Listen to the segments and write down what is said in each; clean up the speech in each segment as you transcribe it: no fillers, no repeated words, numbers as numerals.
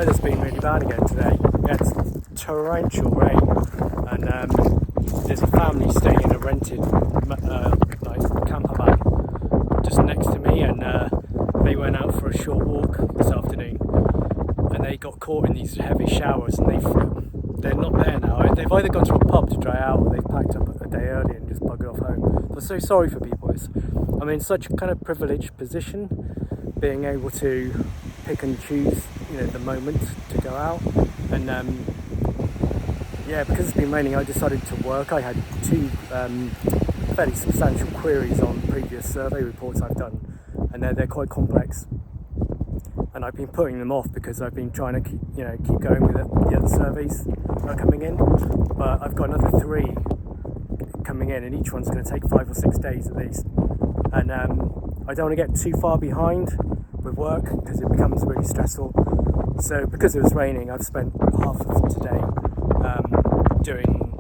weather's been really bad again today. It's torrential rain, and there's a family staying in a rented camper van just next to me, and they went out for a short walk this afternoon, and they got caught in these heavy showers, and they're not there now. They've either gone to a pub to dry out, or they've packed up a day early and just buggered off home. I'm so sorry for people. I'm in such a kind of privileged position, being able to pick and choose, the moment to go out. And because it's been raining, I decided to work. I had two fairly substantial queries on previous survey reports I've done, and they're quite complex. And I've been putting them off because I've been trying to keep going with the other surveys that are coming in. But I've got another 3 coming in, and each one's going to take 5 or 6 days at least. And I don't want to get too far behind with work because it becomes really stressful. So because it was raining, I've spent half of today doing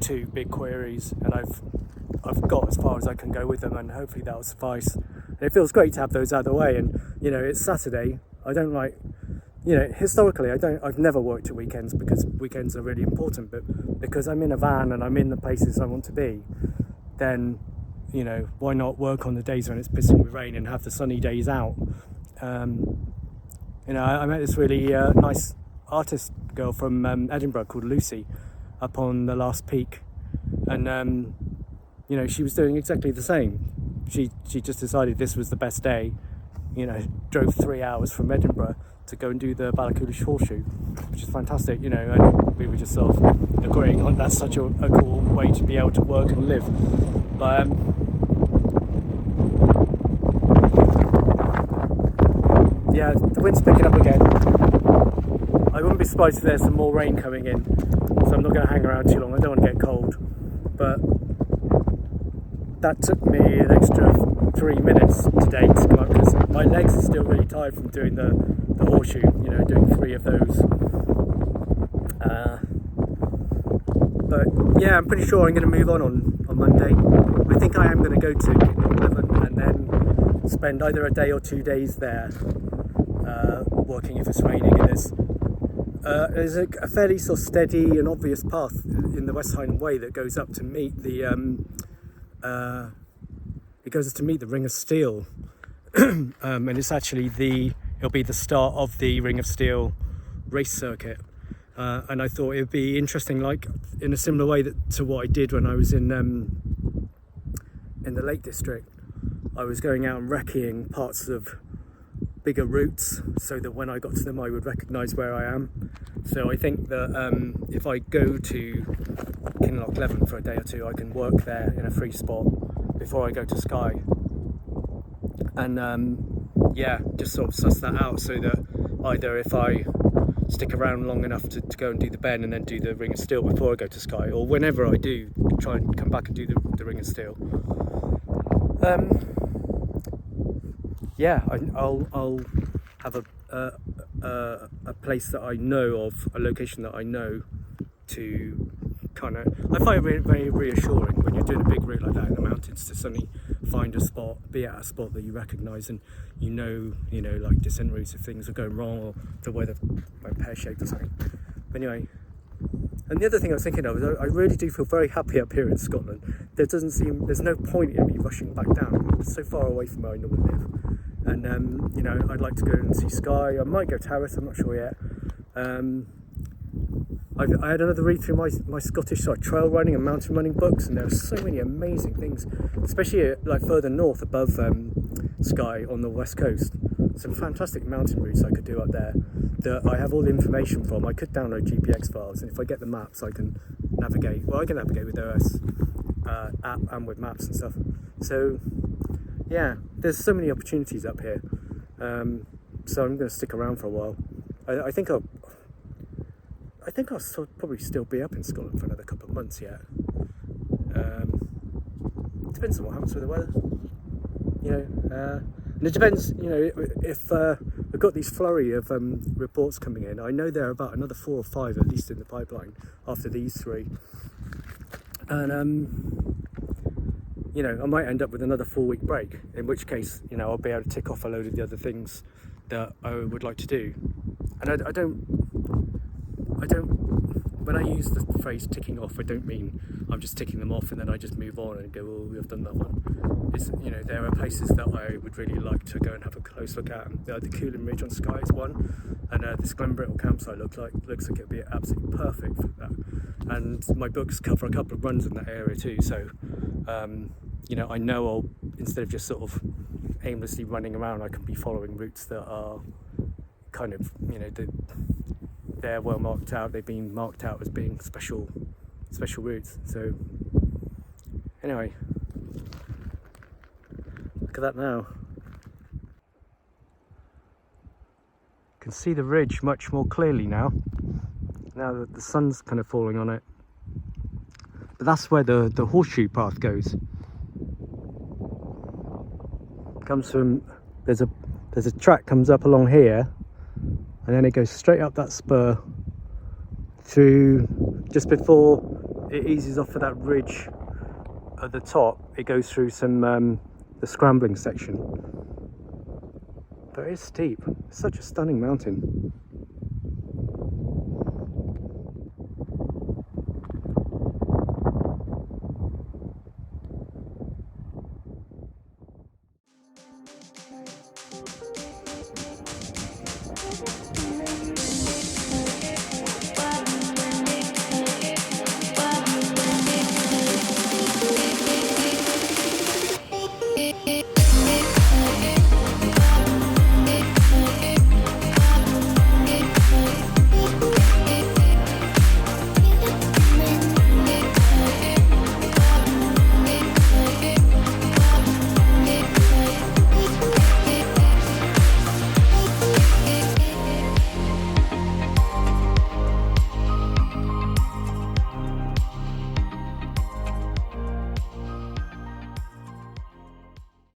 2 big queries, and I've got as far as I can go with them, and hopefully that will suffice. And it feels great to have those out of the way. And it's Saturday. I don't like, historically I've never worked at weekends because weekends are really important, but because I'm in a van and I'm in the places I want to be, then why not work on the days when it's pissing with rain and have the sunny days out? I met this really nice artist girl from Edinburgh called Lucy up on the last peak, and she was doing exactly the same. She just decided this was the best day, drove 3 hours from Edinburgh to go and do the Ballachulish Horseshoe, which is fantastic, and we were just sort of agreeing on that's such a cool way to be able to work and live. But the wind's picking up again. I wouldn't be surprised if there's some more rain coming in, so I'm not going to hang around too long. I don't want to get cold. But that took me an extra 3 minutes today to come up because my legs are still really tired from doing the horseshoe, doing 3 of those. But yeah, I'm pretty sure I'm going to move on Monday. I think I am going to go to Glencoe and then spend either a day or 2 days there working if it's raining. And there's a fairly sort of steady and obvious path in the West Highland Way that goes up to meet the Ring of Steel, and it's actually it'll be the start of the Ring of Steel race circuit. And I thought it would be interesting, like in a similar way to what I did when I was in the Lake District. I was going out and recceing parts of bigger routes so that when I got to them I would recognise where I am. So I think that if I go to Kinloch Leven for a day or 2, I can work there in a free spot before I go to Skye, and just sort of suss that out so that either if I stick around long enough to go and do the Ben and then do the Ring of Steel before I go to Skye, or whenever I do try and come back and do the Ring of Steel, I'll have a place that I know of, a location that I know to kind of. I find it very reassuring when you're doing a big route like that in the mountains to suddenly find a spot, be at a spot that you recognise, and like descent routes if things are going wrong or the weather went pear-shaped or something. But anyway, and the other thing I was thinking of is I really do feel very happy up here in Scotland. There's no point in me rushing back down. It's so far away from where I normally live. And I'd like to go and see Skye. I might go to Harris, I'm not sure yet. I had another read through my Scottish trail running and mountain running books, and there are so many amazing things, especially like further north above Skye on the west coast. Some fantastic mountain routes I could do up there that I have all the information from. I could download GPX files, and if I get the maps I can navigate. Well, I can navigate with OS app and with maps and stuff. So yeah, there's so many opportunities up here. So I'm going to stick around for a while. I think I'll probably still be up in Scotland for another couple of months yet. Depends on what happens with the weather, and it depends, if we've got these flurry of reports coming in. I know there are about another 4 or 5 at least in the pipeline after these 3, and I might end up with another 4-week break, in which case I'll be able to tick off a load of the other things that I would like to do. And I don't, when I use the phrase ticking off, I don't mean I'm just ticking them off and then I just move on and go, oh, we've done that one. It's, you know, there are places that I would really like to go and have a close look at. The Coolin Ridge on Skye is one, and this Glencoe campsite looks like it'd be absolutely perfect for that. And my books cover a couple of runs in that area too, so you know, I know I'll, instead of just sort of aimlessly running around, I can be following routes that are kind of, you know, they're well marked out. They've been marked out as being special routes. So anyway, look at that now. You can see the ridge much more clearly now that the sun's kind of falling on it. But that's where the horseshoe path goes. Comes from, there's a track comes up along here, and then it goes straight up that spur through, just before it eases off for that ridge at the top. It goes through some the scrambling section, but it's steep. It's such a stunning mountain.